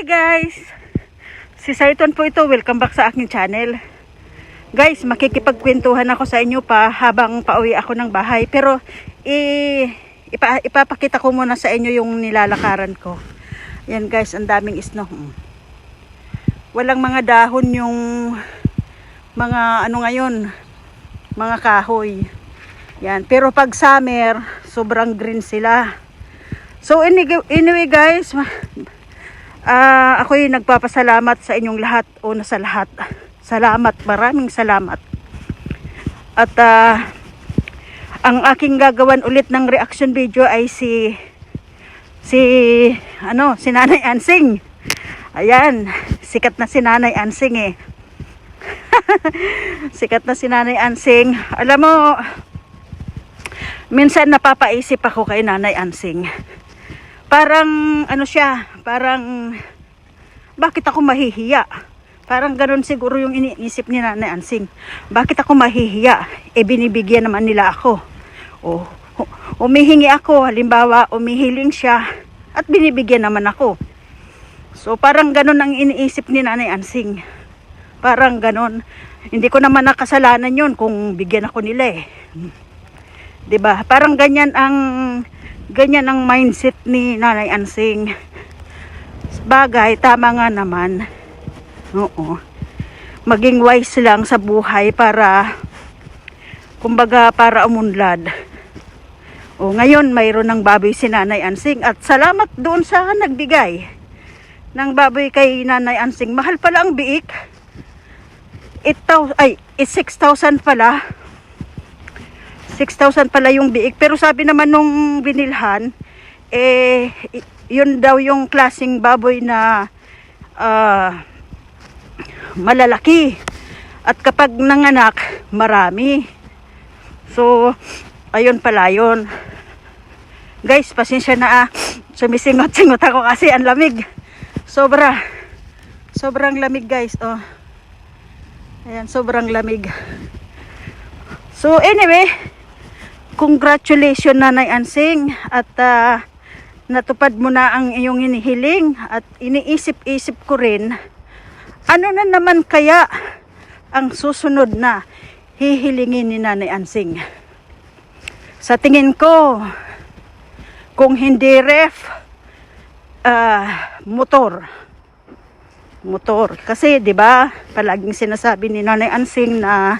Hi guys! Si Saiton po ito. Welcome back sa aking channel. Guys, makikipagkwentuhan ako sa inyo pa habang pauwi ako ng bahay. Pero ipapakita ko muna sa inyo yung nilalakaran ko. Yan guys, ang daming snow. Walang mga dahon yung mga ano ngayon, mga kahoy. Yan. Pero pag summer, sobrang green sila. So anyway guys, ako'y nagpapasalamat sa inyong lahat. Una sa lahat, salamat, maraming salamat. At ang aking gagawan ulit ng reaction video ay si Nanay Ansing. Ayan, sikat na si Nanay Ansing eh. Sikat na si Nanay Ansing. Alam mo, minsan napapaisip ako kay Nanay Ansing. Parang ano siya, parang bakit ako mahihiya? Parang ganoon siguro yung iniisip ni Nanay Ansing. Bakit ako mahihiya? Eh binibigyan naman nila ako. O umihingi ako, halimbawa umihiling siya at binibigyan naman ako. So parang ganoon ang iniisip ni Nanay Ansing. Parang ganoon. Hindi ko naman nakasalanan yun kung bigyan ako nila eh. 'Di ba? Parang ganyan ang mindset ni Nanay Ansing. Bagay, tama nga naman. Oo. Maging wise lang sa buhay para, kumbaga, para umunlad. O, ngayon, mayroon ng baboy si Nanay Ansing. At salamat doon sa nagbigay ng baboy kay Nanay Ansing. Mahal pala ang biik. 6,000 pala. 6,000 pala yung biik. Pero sabi naman nung binilhan, yun daw yung klaseng baboy na malalaki. At kapag nanganak, marami. So, ayun pala yun. Guys, pasensya na sumisingot-singot ako kasi ang lamig. Sobrang lamig guys. Oh. Ayan, sobrang lamig. So, anyway, congratulations Nanay Ansing at natupad mo na ang iyong hinihiling at iniisip-isip ko rin ano na naman kaya ang susunod na hihilingin ni Nanay Ansing. Sa tingin ko, kung hindi ref, motor. Kasi 'di ba, palaging sinasabi ni Nanay Ansing na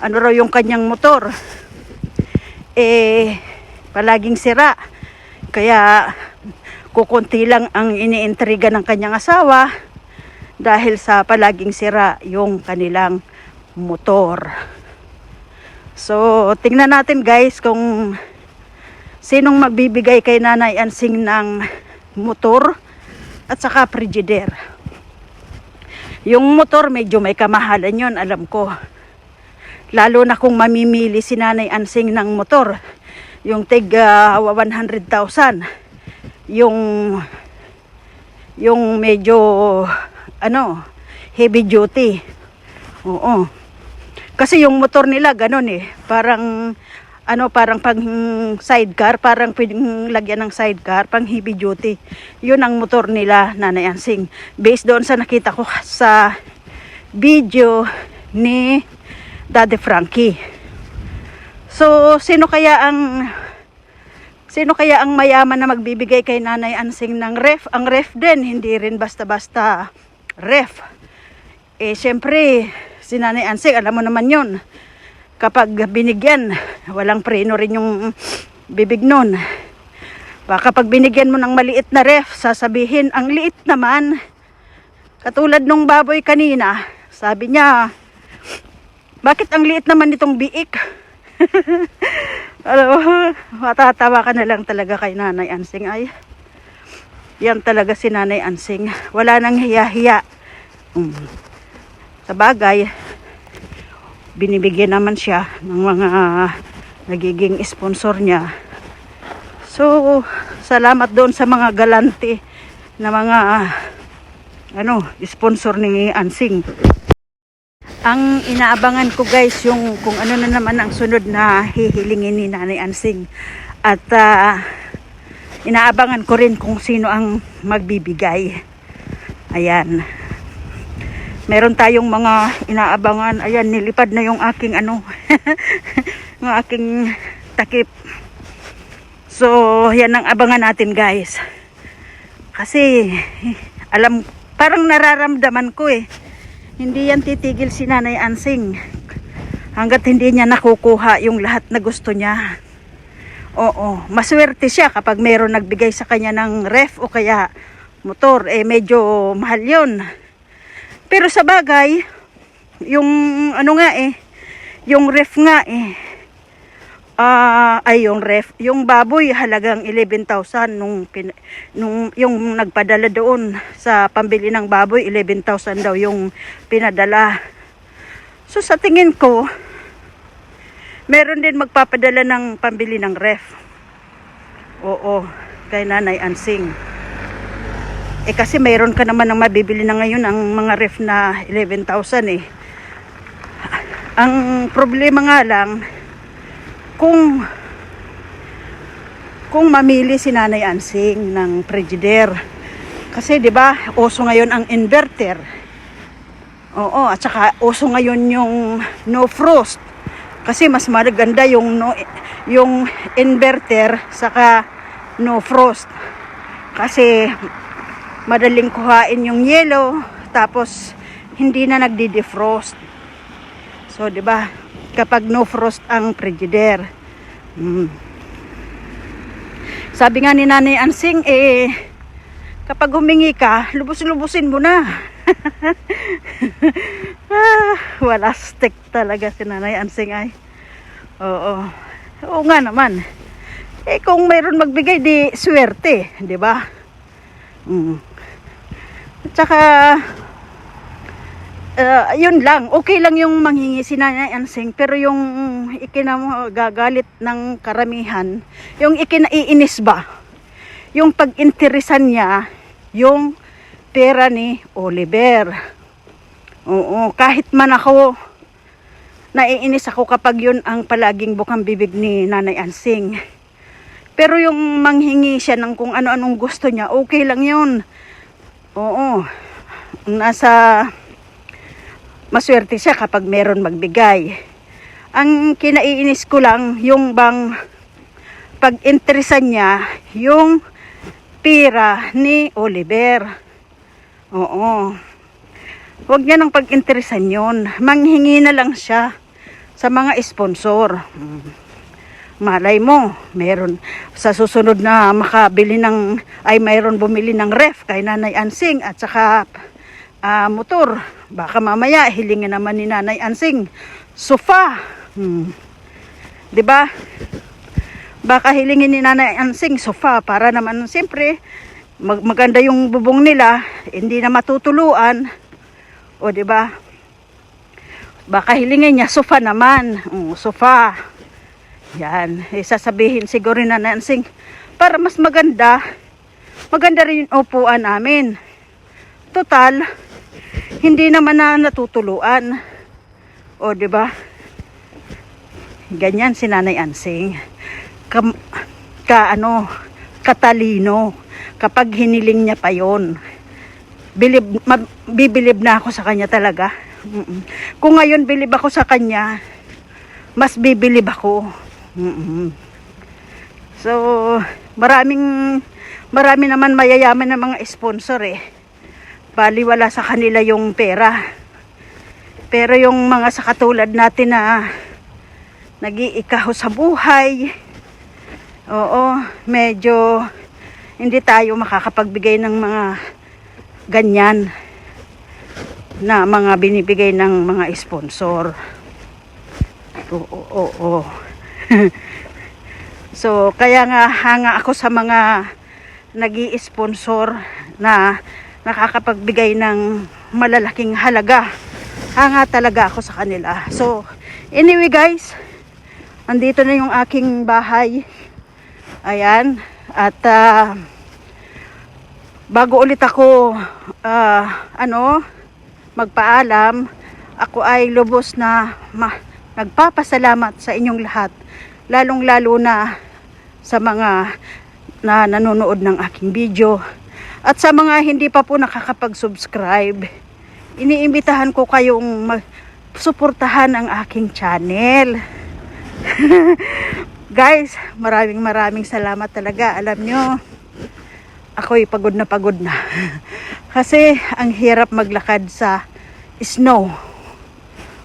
ano raw yung kanyang motor. Palaging sira. Kaya kukunti lang ang iniintriga ng kanyang asawa dahil sa palaging sira yung kanilang motor. So, tingnan natin guys kung sinong magbibigay kay Nanay Ansing ng motor at saka frigider. Yung motor medyo may kamahalan yun, alam ko. Lalo na kung mamimili si Nanay Ansing ng motor. Yung tig 100,000. Yung medyo heavy duty. Oo. Kasi yung motor nila ganun eh. Parang pang sidecar, parang pwedeng lagyan ng sidecar, pang heavy duty. Yun ang motor nila, Nanay Ansing. Based doon sa nakita ko sa video ni Daddy Frankie. So, sino kaya ang mayaman na magbibigay kay Nanay Ansing ng ref? Ang ref din, hindi rin basta-basta ref. Siyempre, si Nanay Ansing, alam mo naman yun. Kapag binigyan, walang preno rin yung bibig nun. Baka pag binigyan mo ng maliit na ref, sasabihin, ang liit naman. Katulad nung baboy kanina, sabi niya, bakit ang liit naman itong biik? Alam mo, matatawa ka na lang talaga kay Nanay Ansing. Ay, yan talaga si Nanay Ansing. Wala nang hiya-hiya. Sa bagay, binibigyan naman siya ng mga nagiging sponsor niya. So, salamat doon sa mga galante na mga sponsor ni Ansing. Ang inaabangan ko guys, yung kung ano na naman ang sunod na hihilingin ni Nanay Ansing. At inaabangan ko rin kung sino ang magbibigay. Ayan. Meron tayong mga inaabangan. Ayan, nilipad na yung aking ano, yung aking takip. So, yan ang abangan natin, guys. Kasi, parang nararamdaman ko eh. Hindi yan titigil si Nanay Ansing hanggat hindi niya nakukuha yung lahat na gusto niya. Oo, maswerte siya kapag meron nagbigay sa kanya ng ref o kaya motor. Medyo mahal yun. Pero sa bagay, yung ano nga yung ref nga yung baboy halagang 11,000 nung yung nagpadala doon sa pambili ng baboy, 11,000 daw yung pinadala. So sa tingin ko, meron din magpapadala ng pambili ng ref. Oo, kay Nanay Ansing. Kasi mayroon ka naman ng mabibili na ngayon ang mga ref na 11,000 eh. Ang problema nga lang, kung mamili si Nanay Ansing ng frigidaire. Kasi 'di ba, uso ngayon ang inverter. Oo, at saka uso ngayon yung no frost. Kasi mas maganda yung yung inverter saka no frost. Kasi madaling kuhain yung yelo, tapos hindi na nagdi-defrost. So, 'di ba? Kapag no frost ang frigidaire. Sabi nga ni Nanay Ansing, kapag humingi ka, lubos-lubusin mo na. Wala stick talaga si Nanay Ansing ay. Oo. Oo nga naman. Kung mayroon magbigay, di swerte, 'di ba? At saka yun lang, okay lang yung manghingi si Nanay Ansing, pero yung gagalit ng karamihan, yung ikinaiinis ba, yung pag-interesan niya yung pera ni Oliver. Oo, kahit man ako, naiinis ako kapag yun ang palaging bukang bibig ni Nanay Ansing. Pero yung manghingi siya ng kung ano-anong gusto niya, okay lang yun. Oo, maswerte siya kapag meron magbigay. Ang kinaiinis ko lang, yung bang pag-interesan niya yung pera ni Oliver. Oo. Huwag niya nang pag-interesan yun. Manghingi na lang siya sa mga sponsor. Malay mo, meron sa susunod na mayroon bumili ng ref kay Nanay Ansing at saka motor. Baka mamaya hilingin naman ni Nanay Ansing sofa. 'Di ba? Baka hilingin ni Nanay Ansing sofa para naman siyempre maganda yung bubong nila, hindi na matutuluan. O 'di ba? Baka hilingin niya sofa naman. Sofa. Yan, sasabihin siguro ni Nanay Ansing para mas maganda rin yung upuan namin. Total, hindi naman na natutuluan. O, 'di ba? Ganyan si Nanay Ansing. Katalino. Kapag hiniling niya pa 'yon. Bibilib na ako sa kanya talaga. Kung ngayon bilib ako sa kanya, mas bibilib ako. So, marami naman mayayaman na mga sponsor baliwala sa kanila yung pera. Pero yung mga sa katulad natin na nag-iikaho sa buhay, oo, medyo hindi tayo makakapagbigay ng mga ganyan na mga binibigay ng mga sponsor. Oo. So, kaya nga hanga ako sa mga nag-i-sponsor na nakakapagbigay ng malalaking halaga. Hanga talaga ako sa kanila. So, anyway guys, andito na yung aking bahay. Ayan. At bago ulit ako magpaalam, ako ay lubos na nagpapasalamat sa inyong lahat. Lalong-lalo na sa mga na nanonood ng aking video. At sa mga hindi pa po nakakapag-subscribe, iniimbitahan ko kayong suportahan ang aking channel. Guys, maraming salamat talaga. Alam nyo, ako'y pagod na kasi ang hirap maglakad sa snow.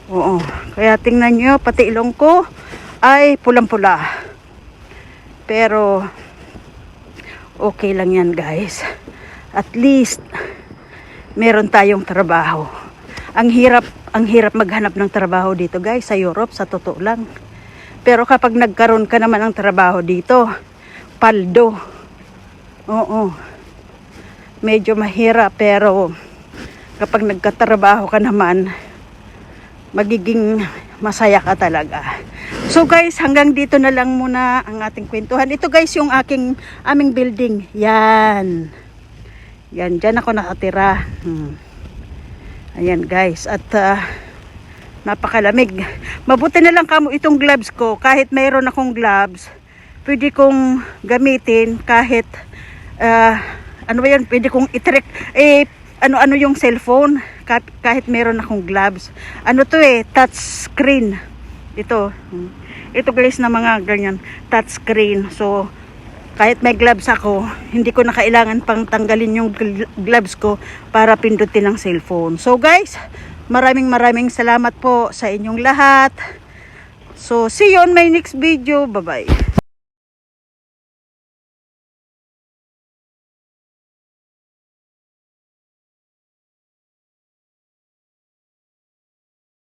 Oo, kaya tingnan nyo, pati ilong ko ay pulang-pula. Pero okay lang yan, guys. At least meron tayong trabaho. Ang hirap maghanap ng trabaho dito, guys, sa Europe, sa totoo lang. Pero kapag nagkaroon ka naman ng trabaho dito, paldo. Oo. Medyo mahirap, pero kapag nagkatrabaho ka naman, magiging masaya ka talaga. So guys, hanggang dito na lang muna ang ating kwentuhan. Ito guys, yung aming building. Yan. Yan, dyan ako nakatira. Ayan guys, at napakalamig. Mabuti na lang kamo itong gloves ko. Kahit mayroon akong gloves, pwede kong gamitin kahit ano ba yan, pwede kong i-track ano yung cellphone kahit mayroon akong gloves. Ano to touch screen. Ito guys na mga ganyan, touch screen. So kahit may gloves ako, hindi ko na kailangan pang tanggalin yung gloves ko para pindutin ang cellphone. So guys, maraming salamat po sa inyong lahat. So see you on my next video. Bye bye.